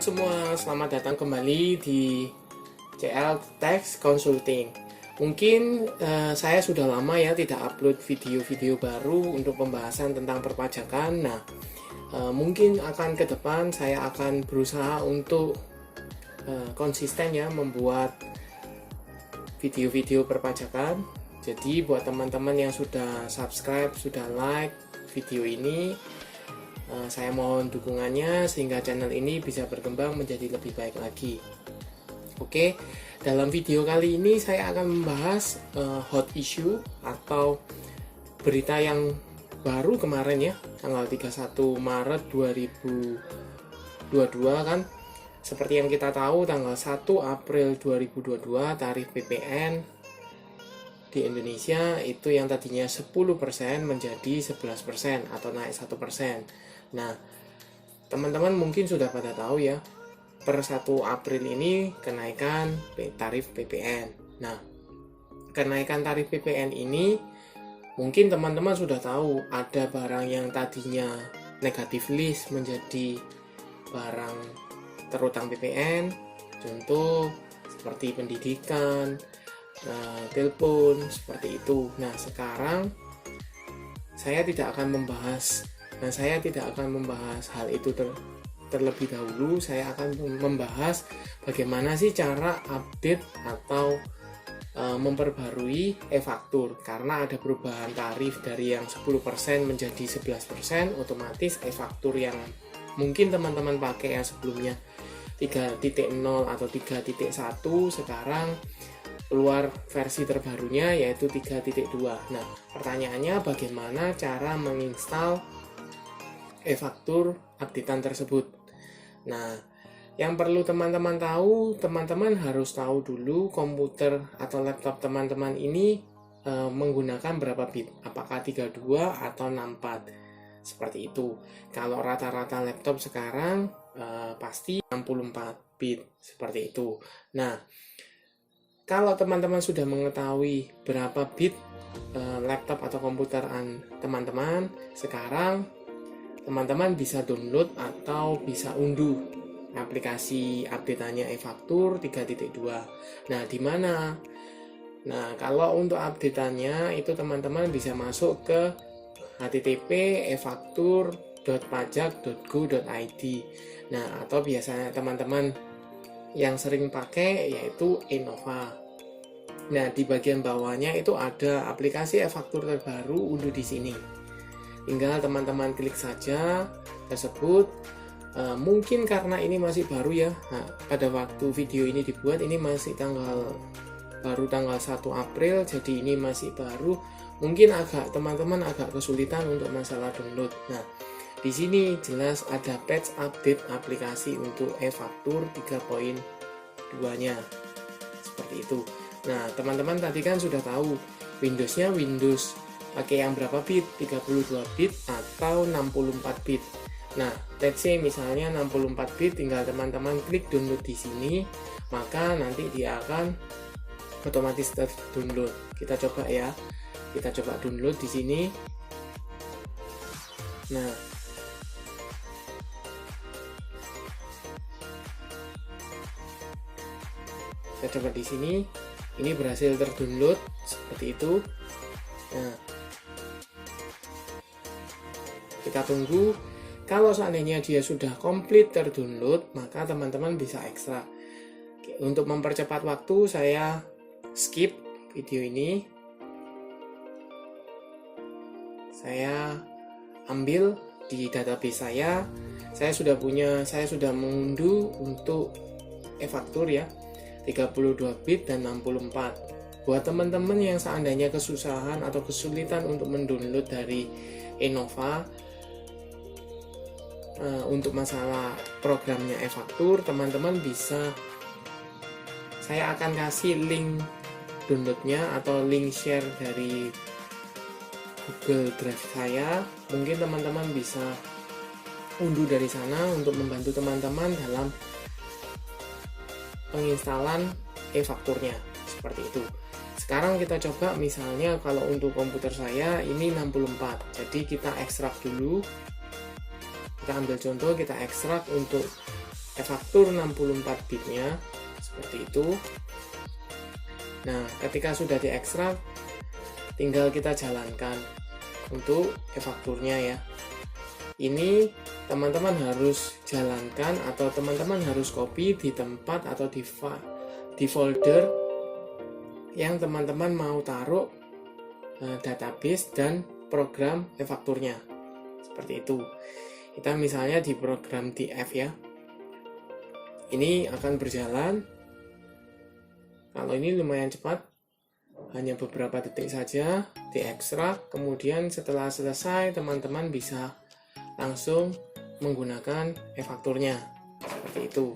semua, selamat datang kembali di CL Tax Consulting. Mungkin saya sudah lama ya tidak upload video-video baru untuk pembahasan tentang perpajakan. Nah, mungkin akan ke depan saya akan berusaha untuk konsisten ya membuat video-video perpajakan. Jadi buat teman-teman yang sudah subscribe, sudah like video ini, saya mohon dukungannya sehingga channel ini bisa berkembang menjadi lebih baik lagi. Oke, dalam video kali ini saya akan membahas hot issue atau berita yang baru kemarin ya, tanggal 31 Maret 2022 kan. Seperti yang kita tahu, tanggal 1 April 2022 tarif PPN di Indonesia itu yang tadinya 10% menjadi 11% atau naik 1%. Nah, teman-teman mungkin sudah pada tahu ya, per 1 April ini kenaikan tarif PPN. Nah, kenaikan tarif PPN ini mungkin teman-teman sudah tahu, ada barang yang tadinya negatif list menjadi barang terutang PPN, contoh seperti pendidikan, telepon, seperti itu. Nah, sekarang saya tidak akan membahas hal itu terlebih dahulu. Saya akan membahas bagaimana sih cara update atau memperbarui e-faktur, karena ada perubahan tarif dari yang 10% menjadi 11%. Otomatis e-faktur yang mungkin teman-teman pakai yang sebelumnya 3.0 atau 3.1 sekarang keluar versi terbarunya yaitu 3.2. Nah, pertanyaannya bagaimana cara menginstal e-faktur updatean tersebut. Nah, yang perlu teman-teman tahu, teman-teman harus tahu dulu komputer atau laptop teman-teman ini menggunakan berapa bit, apakah 32 atau 64, seperti itu. Kalau rata-rata laptop sekarang pasti 64 bit, seperti itu. Nah, kalau teman-teman sudah mengetahui berapa bit laptop atau komputer teman-teman, sekarang teman-teman bisa download atau bisa unduh aplikasi update-nya e-faktur 3.2. Nah, di mana? Nah, kalau untuk update-nya itu teman-teman bisa masuk ke http://efaktur.pajak.go.id. Nah, atau biasanya teman-teman yang sering pakai yaitu Innova. Nah, di bagian bawahnya itu ada aplikasi e-faktur terbaru, unduh di sini. Tinggal teman-teman klik saja tersebut. Mungkin karena ini masih baru ya, pada waktu video ini dibuat ini masih baru tanggal 1 April, jadi ini masih baru. Mungkin teman-teman agak kesulitan untuk masalah download. Nah, di sini jelas ada patch update aplikasi untuk e-faktur 3.2-nya. Seperti itu. Nah, teman-teman tadi kan sudah tahu Windows-nya Windows pakai yang berapa bit, 32 bit atau 64 bit. Nah, let's say misalnya 64 bit, tinggal teman-teman klik download di sini, maka nanti dia akan otomatis terdownload. Kita coba ya. Kita coba download di sini. Nah, kita coba di sini. Ini berhasil terdownload seperti itu. Nah, kita tunggu. Kalau seandainya dia sudah komplit terdownload, maka teman-teman bisa ekstrak. Untuk mempercepat waktu, saya skip video ini. Saya ambil di database saya. Saya sudah mengunduh untuk e-faktur ya, 32 bit dan 64. Buat teman-teman yang seandainya kesusahan atau kesulitan untuk mendownload dari Innova, untuk masalah programnya e-faktur, teman-teman bisa, saya akan kasih link downloadnya atau link share dari Google Drive saya. Mungkin teman-teman bisa unduh dari sana untuk membantu teman-teman dalam penginstalan e-fakturnya, seperti itu. Sekarang kita coba, misalnya kalau untuk komputer saya ini 64, jadi kita ekstrak dulu. Kita ambil contoh, kita ekstrak untuk e-faktur 64 bitnya seperti itu. Nah, ketika sudah diekstrak, tinggal kita jalankan untuk e-fakturnya ya. Ini teman-teman harus jalankan atau teman-teman harus copy di tempat atau di folder yang teman-teman mau taruh database dan program e-fakturnya. Seperti itu. Kita misalnya di program DF ya. Ini akan berjalan. Kalau ini lumayan cepat, hanya beberapa detik saja diekstrak. Kemudian setelah selesai, teman-teman bisa langsung menggunakan e-fakturnya. Seperti itu.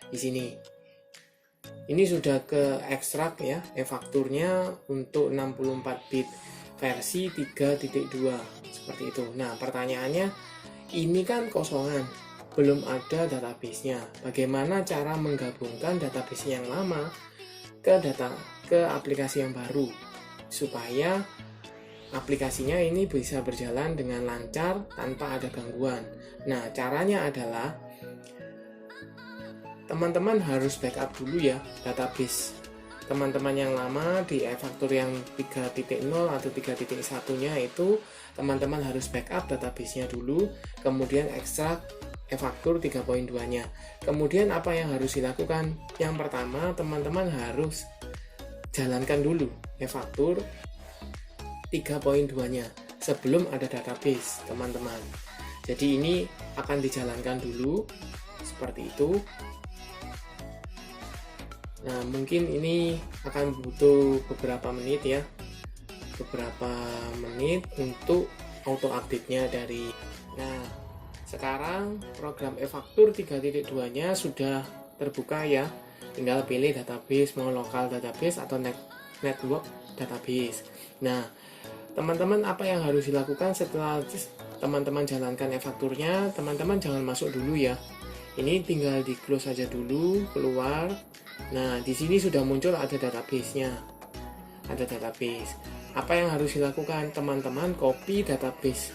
Di sini. Ini sudah ke ekstrak ya, e-fakturnya untuk 64 bit versi 3.2 seperti itu. Nah, pertanyaannya, ini kan kosongan, belum ada database-nya. Bagaimana cara menggabungkan database yang lama ke aplikasi yang baru supaya aplikasinya ini bisa berjalan dengan lancar tanpa ada gangguan? Nah, caranya adalah teman-teman harus backup dulu ya database teman-teman yang lama di e-faktur yang 3.0 atau 3.1-nya itu. Teman-teman harus backup database-nya dulu, kemudian ekstrak e-faktur 3.2-nya. Kemudian apa yang harus dilakukan? Yang pertama, teman-teman harus jalankan dulu e-faktur 3.2-nya sebelum ada database, teman-teman. Jadi ini akan dijalankan dulu seperti itu. Nah, mungkin ini akan butuh beberapa menit ya, beberapa menit untuk auto update-nya dari. Nah, sekarang program e-faktur 3.2-nya sudah terbuka ya. Tinggal pilih database, mau lokal database atau network database. Nah, teman-teman apa yang harus dilakukan setelah teman-teman jalankan e-fakturnya? Teman-teman jangan masuk dulu ya. Ini tinggal di close saja dulu, keluar. Nah, di sini sudah muncul ada database-nya. Ada database. Apa yang harus dilakukan? Teman-teman copy database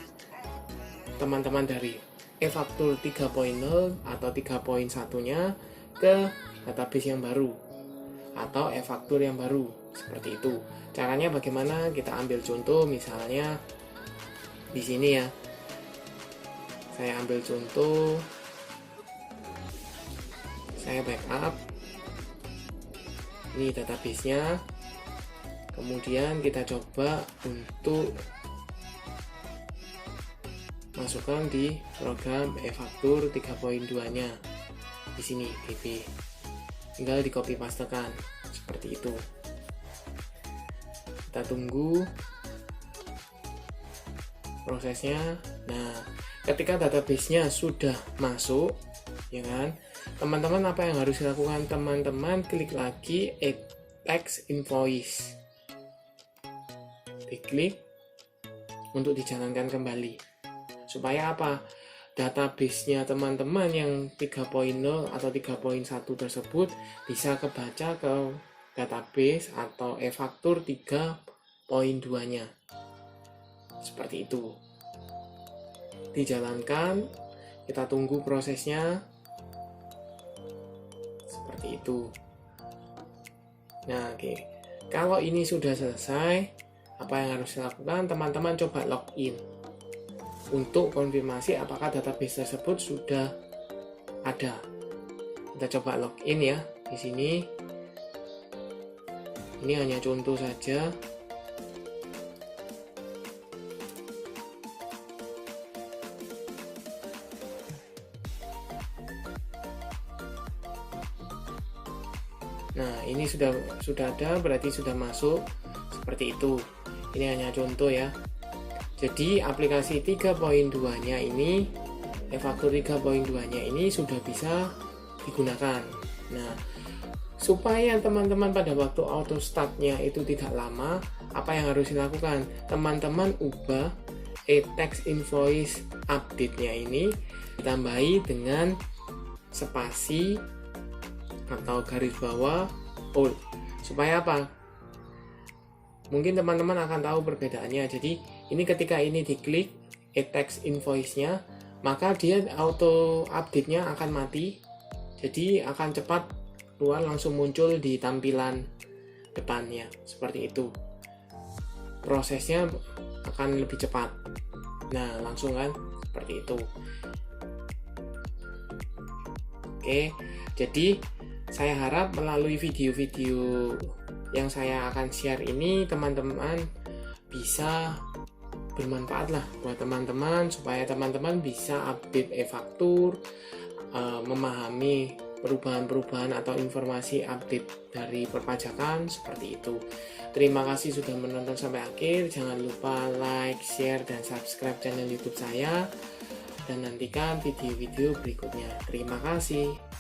teman-teman dari e-faktur 3.0 atau 3.1-nya ke database yang baru atau e-faktur yang baru. Seperti itu. Caranya bagaimana? Kita ambil contoh misalnya di sini ya. Saya ambil contoh. Saya backup. Ini database-nya. Kemudian kita coba untuk masukkan di program e-faktur 3.2-nya. Di sini DB. Tinggal di copy pastekan seperti itu. Kita tunggu prosesnya. Nah, ketika database-nya sudah masuk, ya kan? Teman-teman apa yang harus dilakukan? Teman-teman klik lagi text invoice. Diklik untuk dijalankan kembali. Supaya apa? Database-nya teman-teman yang 3.0 atau 3.1 tersebut bisa kebaca ke database atau e-faktur 3.2-nya. Seperti itu. Dijalankan, kita tunggu prosesnya. Seperti itu. Nah, oke. Kalau ini sudah selesai, apa yang harus dilakukan? Teman-teman coba login untuk konfirmasi apakah database tersebut sudah ada. Kita coba login ya di sini. Ini hanya contoh saja. Nah, ini sudah ada, berarti sudah masuk seperti itu. Ini hanya contoh ya. Jadi aplikasi 3.2-nya ini, e-faktur 3.2-nya ini sudah bisa digunakan. Nah, supaya teman-teman pada waktu auto start-nya itu tidak lama, apa yang harus dilakukan? Teman-teman ubah text invoice update-nya ini ditambahi dengan spasi atau garis bawah old. Supaya apa? Mungkin teman-teman akan tahu perbedaannya. Jadi ini ketika ini diklik text invoice-nya, maka dia auto update-nya akan mati. Jadi akan cepat keluar, langsung muncul di tampilan depannya seperti itu. Prosesnya akan lebih cepat. Nah, langsung kan seperti itu. Oke, jadi saya harap melalui video-video yang saya akan share ini teman-teman bisa bermanfaat lah buat teman-teman, supaya teman-teman bisa update e-faktur, memahami perubahan-perubahan atau informasi update dari perpajakan seperti itu. Terima kasih sudah menonton sampai akhir. Jangan lupa like, share, dan subscribe channel YouTube saya, dan nantikan video-video berikutnya. Terima kasih.